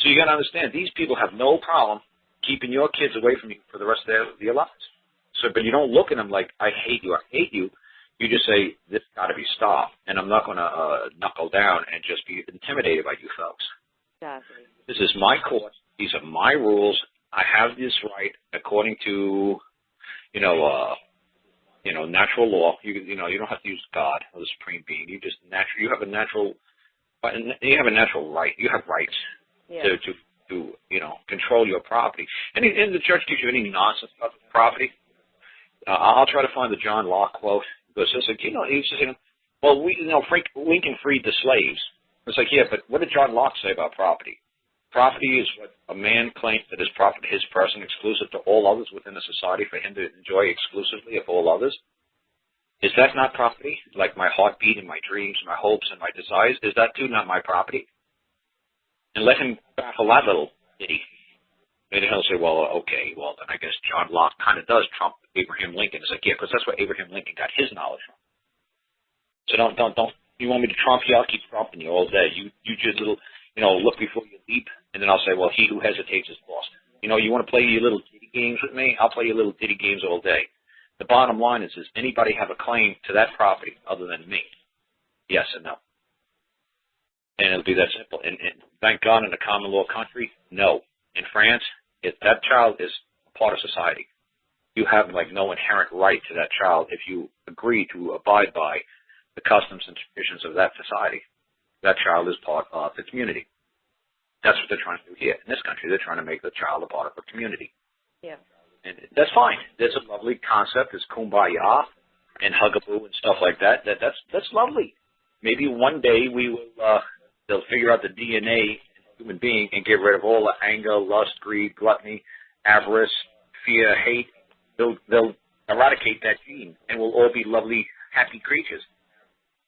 So you got to understand, these people have no problem keeping your kids away from you for the rest of their lives. So, but you don't look at them like, I hate you, I hate you. You just say, this got to be stopped, and I'm not going to knuckle down and just be intimidated by you folks. Exactly. This is my court. These are my rules. I have this right according to, natural law. You don't have to use God or the supreme being. You have a natural right. You have rights to control your property. And the church gives you any nonsense about the property. I'll try to find the John Locke quote. Because it's like, he says, well, Lincoln freed the slaves. It's like, yeah, but what did John Locke say about property? Property is what a man claims that is property, his person, exclusive to all others within a society, for him to enjoy exclusively of all others. Is that not property? Like my heartbeat and my dreams, my hopes and my desires, is that too not my property? And let him baffle that little ditty. And he'll say, well, okay, well, then I guess John Locke kind of does trump Abraham Lincoln. It's like, yeah, because that's where Abraham Lincoln got his knowledge from. So don't, you want me to trump you? I'll keep trumping you all day. You just little, look before you leap, and then I'll say, well, he who hesitates is lost. You want to play your little ditty games with me? I'll play your little ditty games all day. The bottom line is, does anybody have a claim to that property other than me? Yes and no. And it'll be that simple. And thank God in a common law country, no. In France, if that child is part of society, you have no inherent right to that child if you agree to abide by the customs and traditions of that society. That child is part of the community. That's what they're trying to do here. In this country, they're trying to make the child a part of a community. Yeah. And that's fine. There's a lovely concept. It's kumbaya and hugaboo and stuff like that. That's lovely. Maybe one day they'll figure out the DNA human being and get rid of all the anger, lust, greed, gluttony, avarice, fear, hate. They'll eradicate that gene, and we'll all be lovely, happy creatures.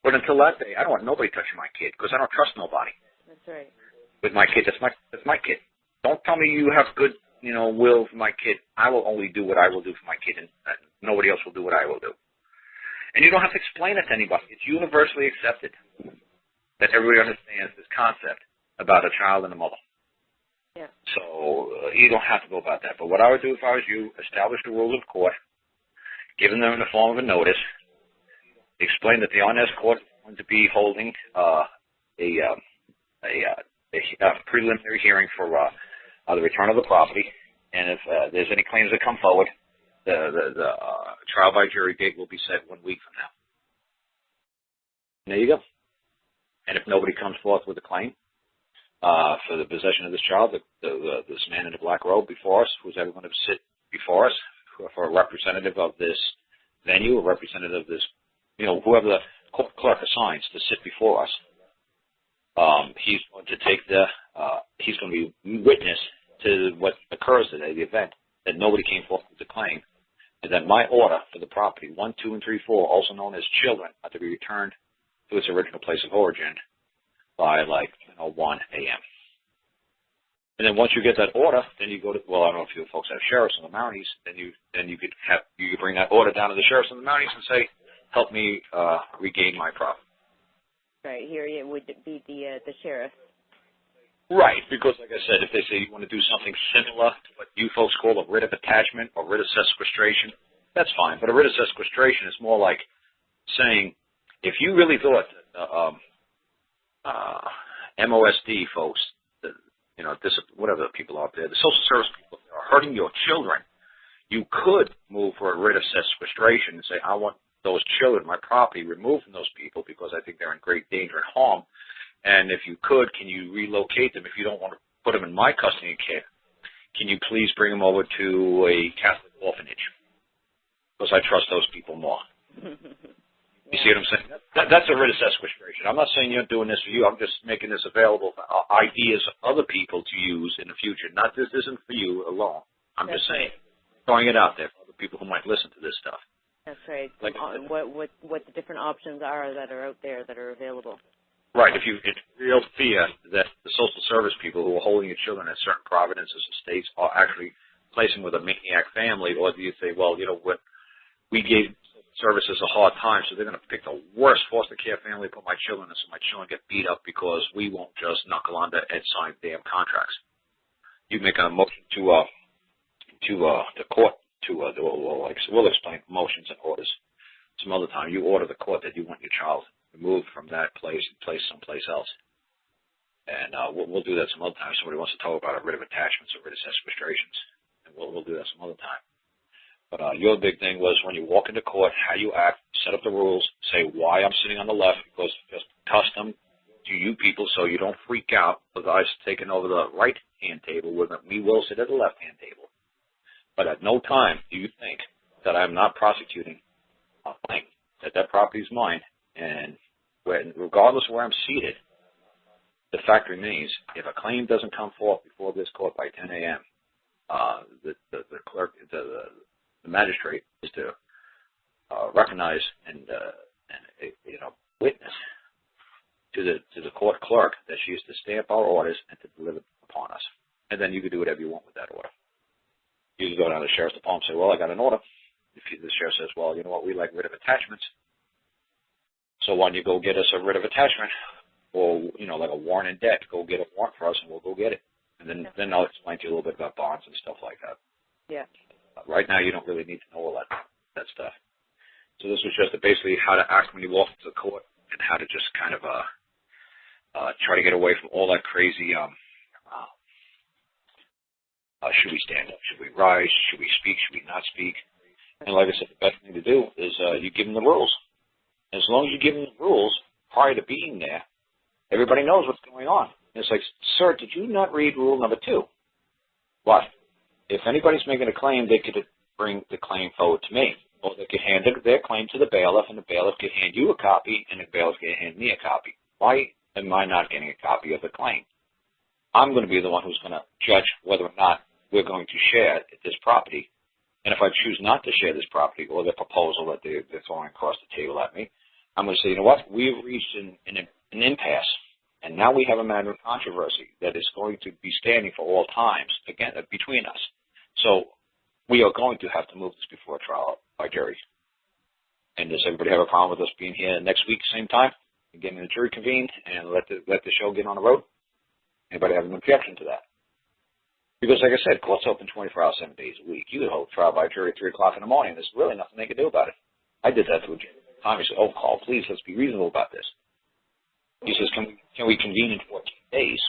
But until that day, I don't want nobody touching my kid because I don't trust nobody. That's right. With my kid, that's my kid. Don't tell me you have good, will for my kid. I will only do what I will do for my kid, and nobody else will do what I will do. And you don't have to explain it to anybody. It's universally accepted that everybody understands this concept about a child and a mother. Yeah. So you don't have to go about that. But what I would do if I was you, establish the rules of court, give them in the form of a notice, explain that the honest court is going to be holding a preliminary hearing for the return of the property, and if there's any claims that come forward, the trial by jury date will be set 1 week from now. And there you go. And if nobody comes forth with a claim for the possession of this child, this man in the black robe before us, who's ever going to sit before us for a representative of this venue, a representative of this, whoever the court clerk assigns to sit before us, he's going to take he's going to be witness to what occurs today, the event, that nobody came forth with a claim, and that my order for the property, 1, 2, and 3, 4, also known as children, are to be returned to its original place of origin by 1 a.m. And then once you get that order, then you go to, well, I don't know if you folks have sheriffs in the Mounties, then you could bring that order down to the sheriffs in the Mounties and say, help me regain my property. Right, here it would be the sheriff. Right, because like I said, if they say you want to do something similar to what you folks call a writ of attachment or writ of sequestration, that's fine. But a writ of sequestration is more like saying, if you really thought MOSD folks, whatever the people out there, the social service people are hurting your children, you could move for a writ of sequestration and say, I want those children, my property, removed from those people because I think they're in great danger and harm. And if you could, can you relocate them? If you don't want to put them in my custody and care, can you please bring them over to a Catholic orphanage? Because I trust those people more. You see what I'm saying? That's a writ of sequestration. I'm not saying you're doing this for you. I'm just making this available for ideas of other people to use in the future. Not this isn't for you alone. I'm just saying, throwing it out there for other people who might listen to this stuff. That's right. What the different options are that are out there that are available. Right. If you real fear that the social service people who are holding your children at certain providences or states are actually placing with a maniac family, or do you say, well, what we gave services a hard time, so they're going to pick the worst foster care family to put my children in, so my children get beat up because we won't just knuckle under and sign damn contracts. You make a motion to the court we'll explain motions and orders some other time. You order the court that you want your child removed from that place and placed someplace else. And we'll do that some other time. Somebody wants to talk about a writ of attachments or writ of sequestrations, and we'll do that some other time. But your big thing was when you walk into court, how you act, set up the rules, say why I'm sitting on the left, because it's just custom to you people so you don't freak out the guys taking over the right-hand table with them. We will sit at the left-hand table. But at no time do you think that I'm not prosecuting a claim, that property is mine, and regardless of where I'm seated, the fact remains, if a claim doesn't come forth before this court by 10 a.m., the clerk, the magistrate is to recognize and witness to the court clerk that she is to stamp our orders and to deliver upon us. And then you can do whatever you want with that order. You can go down to the sheriff's department and say, well, I got an order. If the sheriff says, well, you know what, we like writ of attachments, so why don't you go get us a writ of attachment? Or, like a warrant in debt, go get a warrant for us and we'll go get it. And then I'll explain to you a little bit about bonds and stuff like that. Yeah. Right now you don't really need to know all that stuff. So this was just basically how to act when you walk into the court and how to just kind of try to get away from all that crazy, should we stand up, should we rise, should we speak, should we not speak? And like I said, the best thing to do is you give them the rules. As long as you give them the rules prior to being there, everybody knows what's going on. And it's like, sir, did you not read rule number 2? What? If anybody's making a claim, they could bring the claim forward to me. Or they could hand their claim to the bailiff, and the bailiff could hand you a copy, and the bailiff could hand me a copy. Why am I not getting a copy of the claim? I'm going to be the one who's going to judge whether or not we're going to share this property. And if I choose not to share this property or the proposal that they're throwing across the table at me, I'm going to say, you know what, we've reached an impasse, and now we have a matter of controversy that is going to be standing for all times, again, between us. So we are going to have to move this before a trial by jury. And does everybody have a problem with us being here next week, same time, and getting the jury convened and let the show get on the road? Anybody have an objection to that? Because, like I said, court's open 24 hours, 7 days a week. You could hold trial by jury at 3 o'clock in the morning. There's really nothing they can do about it. I did that to a judge. Tommy said, oh, Carl, please, let's be reasonable about this. He says, can we convene in 14 days?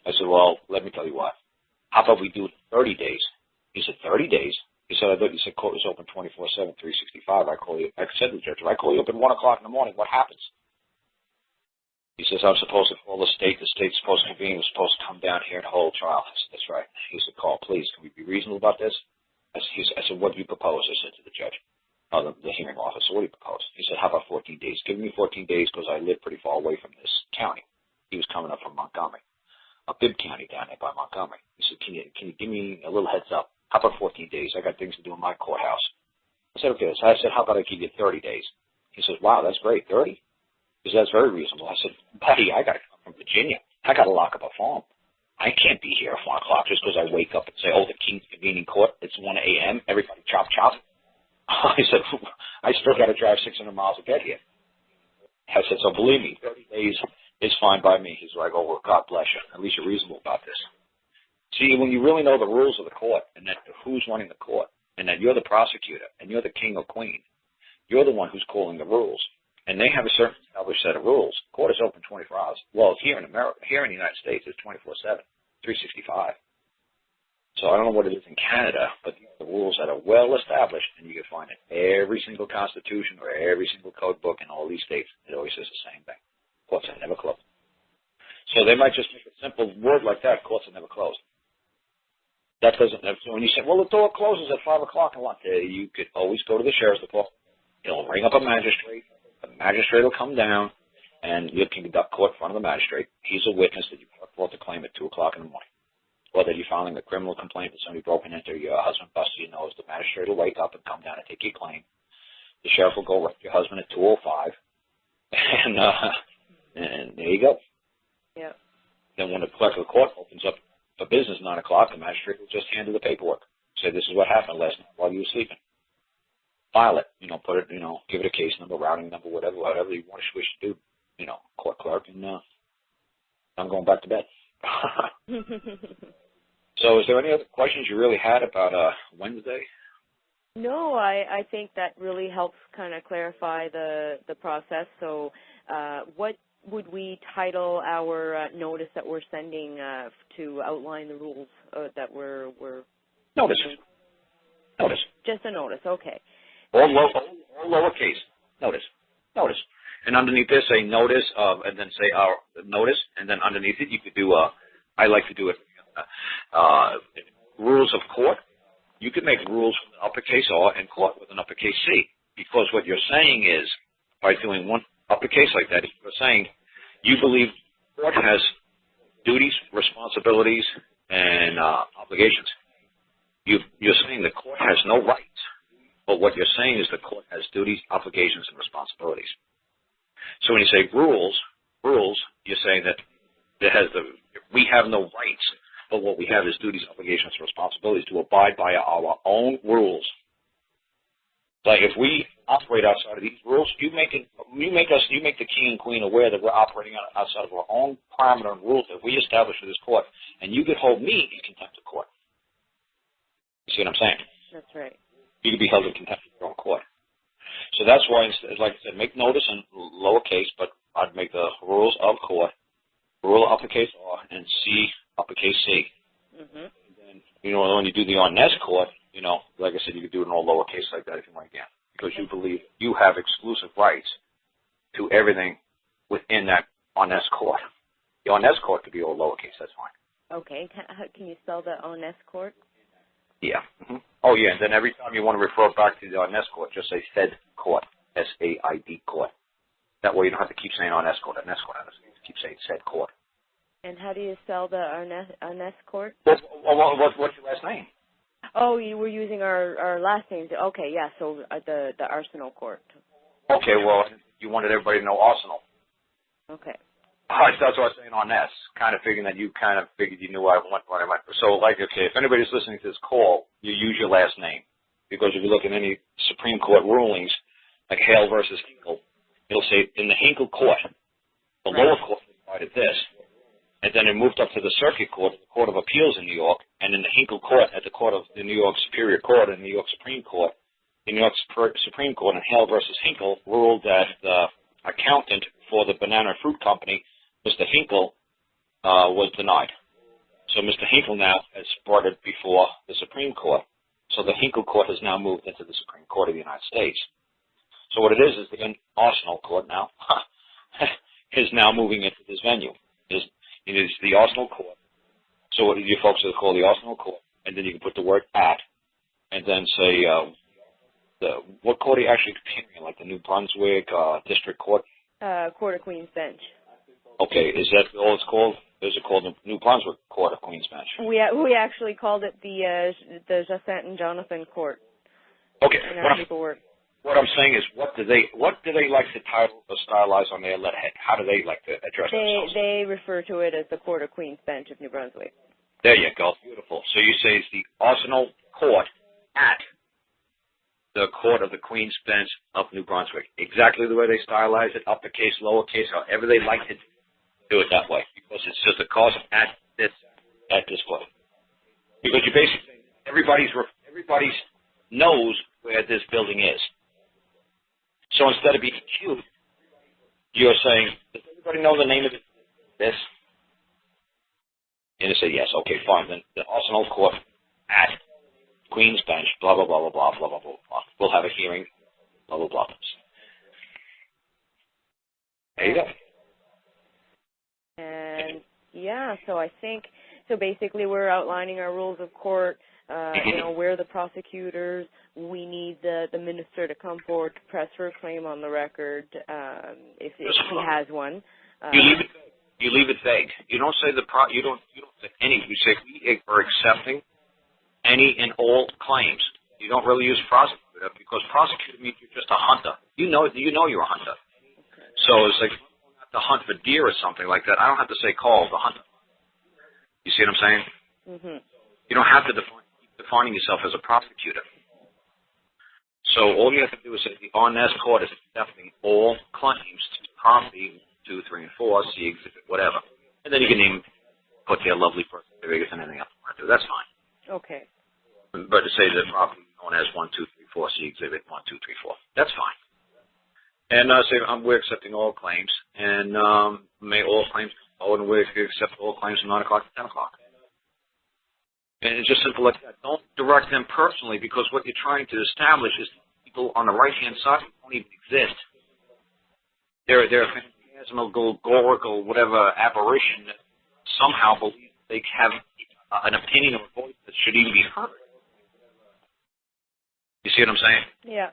I said, well, let me tell you what. How about we do it in 30 days? He said, 30 days? He said, I thought you said court was open 24/7, 365. I said to the judge, if I call you up at 1 o'clock in the morning, what happens? He says, I'm supposed to call the state's supposed to convene, we're supposed to come down here and hold trial. I said, that's right. He said, Carl, please, can we be reasonable about this? I said, what do you propose? I said to the judge, the hearing officer, what do you propose? He said, how about 14 days? Give me 14 days because I live pretty far away from this county. He was coming up from Montgomery, a Bibb County down there by Montgomery. He said, can you give me a little heads up? How about 14 days? I got things to do in my courthouse. I said, okay. So I said, how about I give you 30 days? He says, wow, that's great. 30? He says, that's very reasonable. I said, buddy, I got to come from Virginia. I got to lock up a farm. I can't be here at 1 o'clock just because I wake up and say, oh, the King's convening court. It's 1 a.m. Everybody chop, chop. I said, I still got to drive 600 miles to get here. I said, so believe me, 30 days is fine by me. He's like, oh, well, God bless you. At least you're reasonable about this. See, when you really know the rules of the court and that who's running the court and that you're the prosecutor and you're the king or queen, you're the one who's calling the rules. And they have a certain established set of rules. Court is open 24 hours. Well, here in America, here in the United States, it's 24/7, 365. So I don't know what it is in Canada, but these are the rules that are well established, and you can find it in every single constitution or every single code book in all these states. It always says the same thing. Courts are never closed. So they might just make a simple word like that, courts are never closed. That doesn't, so when you say, well, the door closes at 5 o'clock and what, you could always go to the sheriff's department. He'll ring up a magistrate. The magistrate will come down, and you can conduct court in front of the magistrate. He's a witness that you brought the claim at 2 o'clock in the morning. Or that you're filing a criminal complaint that somebody broken into your husband, busted your nose. The magistrate will wake up and come down and take your claim. The sheriff will go arrest your husband at 2:05, and there you go. Yeah. Then when the clerk of the court opens up for business at 9 o'clock, the magistrate will just hand you the paperwork. Say, this is what happened last night while you were sleeping. file it, put it, give it a case number, routing number, whatever you want to wish to do, court clerk, and I'm going back to bed. So is there any other questions you really had about Wednesday? No, I think that really helps kind of clarify the process. So what would we title our notice that we're sending to outline the rules that we're Notice. Notice. Just a notice, okay. All lowercase. Notice. Notice. And underneath this, say notice of, and then say our notice, and then underneath it, you could do I like to do it, rules of court. You could make rules with an uppercase R and court with an uppercase C, because what you're saying is, by doing one uppercase like that, you're saying you believe court has duties, responsibilities, and obligations. You're saying the court has no rights, but what you're saying is the court has duties, obligations, and responsibilities. So when you say rules, you're saying that we have no rights, but what we have is duties, obligations, and responsibilities to abide by our own rules. Like if we operate outside of these rules, you make the king and queen aware that we're operating outside of our own parameter and rules that we establish for this court, and you could hold me in contempt of court. You see what I'm saying? That's right. You could be held in contempt of your own court. So that's why, like I said, make notice in lowercase, but I'd make the rules of court, rule uppercase R, and C uppercase C. Mm-hmm. And then, when you do the on-nest court, like I said, you could do it in all lowercase like that if you want to, because you believe you have exclusive rights to everything within that on-nest court. The on-nest court could be all lowercase, that's fine. Okay. Can you spell the on-nest court? Yeah. Mm-hmm. Oh, yeah, and then every time you want to refer back to the on-nest court, just say Fed court, S-A-I-D court. That way you don't have to keep saying on-nest court, on-nest court, keep saying said court. And how do you spell the on-nest court? What's your last name? Oh, you were using our last names. Okay, yeah, so the Arsenal court. Okay, well, you wanted everybody to know Arsenal. Okay. That's what I was saying on this, kind of figuring that you you knew what I meant. So, okay, if anybody's listening to this call, you use your last name. Because if you look at any Supreme Court rulings, like Hale versus Hinkle, it'll say, in the Hinkle court, the lower court decided this. And then it moved up to the Circuit Court, the Court of Appeals in New York, and in the Hinkle Court at the Court of the New York Superior Court and New York Supreme Court, the New York Supreme Court in Hale versus Hinkle ruled that the accountant for the banana fruit company, Mr. Hinkle, was denied. So Mr. Hinkle now has brought it before the Supreme Court. So the Hinkle Court has now moved into the Supreme Court of the United States. So what it is the Arsenal Court now is now moving into this venue. It is the Arsenal Court. So what you folks will call the Arsenal Court, and then you can put the word at, and then say what court are you actually appearing in, like the New Brunswick District Court? Court of Queen's Bench. Okay, is that all it's called? Is it called the New Brunswick Court of Queen's Bench? We actually called it the Jacinthe and Jonathan Court. Okay. In our paperwork. What I'm saying is, what do they like to title or stylize on their letterhead? How do they like to address themselves? They refer to it as the Court of Queen's Bench of New Brunswick. There you go. Beautiful. So you say it's the Arsenal Court at the Court of the Queen's Bench of New Brunswick. Exactly the way they stylize it, uppercase, lowercase, however they like to do it that way, because it's just a cause at this court. Because you basically everybody's knows where this building is. So instead of being cute, you're saying, does everybody know the name of this? And they say, yes, okay, fine. Then the Arsenal Court at Queen's Bench, blah, blah, blah, blah, blah, blah, blah, blah, blah. We'll have a hearing, blah, blah, blah. There you go. And, so I think, basically we're outlining our rules of court. We're the prosecutors. We need the minister to come forward to press for a claim on the record if he has one. You leave it vague. You don't say you don't say any. You say we are accepting any and all claims. You don't really use prosecutor, because prosecutor means you're just a hunter. You know you're a hunter. Okay. So it's like to hunt for deer or something like that. I don't have to say Carl the hunter. You see what I'm saying? Mm-hmm. You don't have to keep defining yourself as a prosecutor. So all you have to do is say the on-nest court is accepting all claims to property 2, 3, and 4, see exhibit, whatever. And then you can even put their lovely birth certificates and anything else you want to do. That's fine. Okay. But to say the property known as 1, 2, 3, 4, see exhibit 1, 2, 3, 4. That's fine. And say we're accepting all claims, and may all claims and we accept all claims from 9 o'clock to 10 o'clock. And it's just simple like that. Don't direct them personally, because what you're trying to establish is people on the right-hand side who don't even exist. They're phantasmagorical, whatever apparition that somehow believe they have an opinion or a voice that should even be heard. You see what I'm saying? Yeah.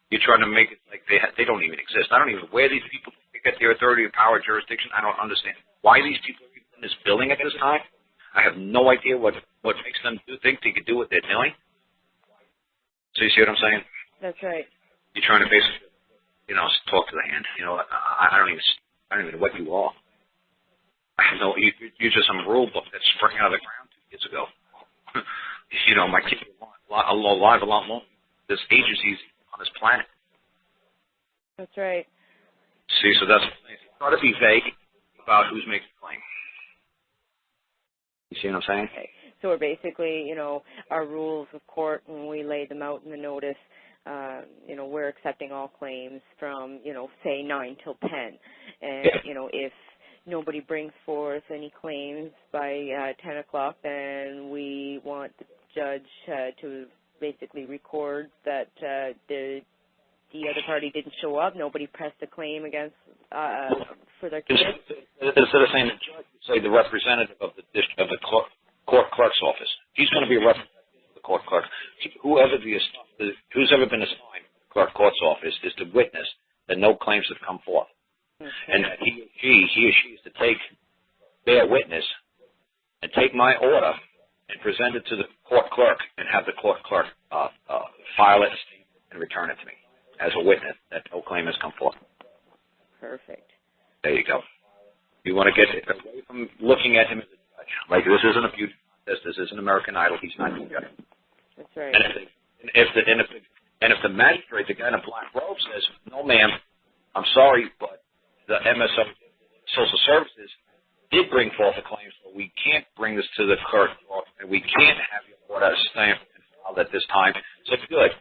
You're trying to make it like they don't even exist. I don't even know where these people get their authority, power, jurisdiction. I don't understand why these people are in this building at this time. I have no idea what makes them think they could do what they're doing. So you see what I'm saying? That's right. You're trying to basically, talk to the hand. I don't even know what you are. I have no. You're just some rule book that sprang out of the ground 2 years ago. My kids are alive a lot more. There's agencies on this planet. That's right. See, so that's try to be vague about who's making the claim. You see what I'm saying? Okay. So we're basically, our rules of court, when we lay them out in the notice, we're accepting all claims from, say 9 till 10. And, if nobody brings forth any claims by 10 o'clock, then we want the judge to basically record that the other party didn't show up, nobody pressed a claim against for their kids. Instead of saying the judge, say the representative of the court clerk's office. He's going to be a representative of the court clerk. Who's ever been assigned to the court's office is to witness that no claims have come forth. Okay. And that he or she is to take their witness and take my order and present it to the court clerk and have the court clerk file it and return it to me as a witness that no claim has come forth. Perfect. There you go. You want to get away from looking at him as a judge. Like, this isn't a beauty contest. This isn't American Idol. He's not the judge. That's right. And if the magistrate, the guy in a black robe, says, no, ma'am, I'm sorry, but the MSO Social Services did bring forth a claim, so we can't bring this to the court, and we can't have your order stamped and filed at this time. So good.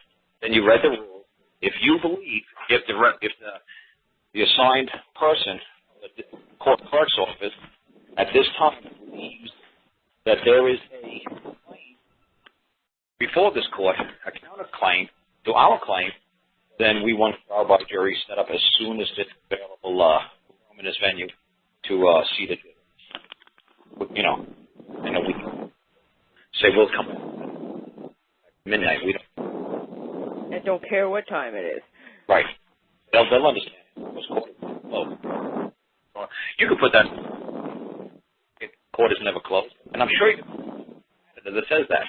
Then you read the rule. If you believe, if the assigned person, the court clerk's office, at this time believes that there is a claim before this court, a counterclaim to our claim, then we want the trial by jury set up as soon as it's available room in this venue to see the jury. And we say we'll come at midnight. We don't. And don't care what time it is. Right. They'll understand. This court is closed. You can put that. Court is never closed, and I'm sure you can. That says that.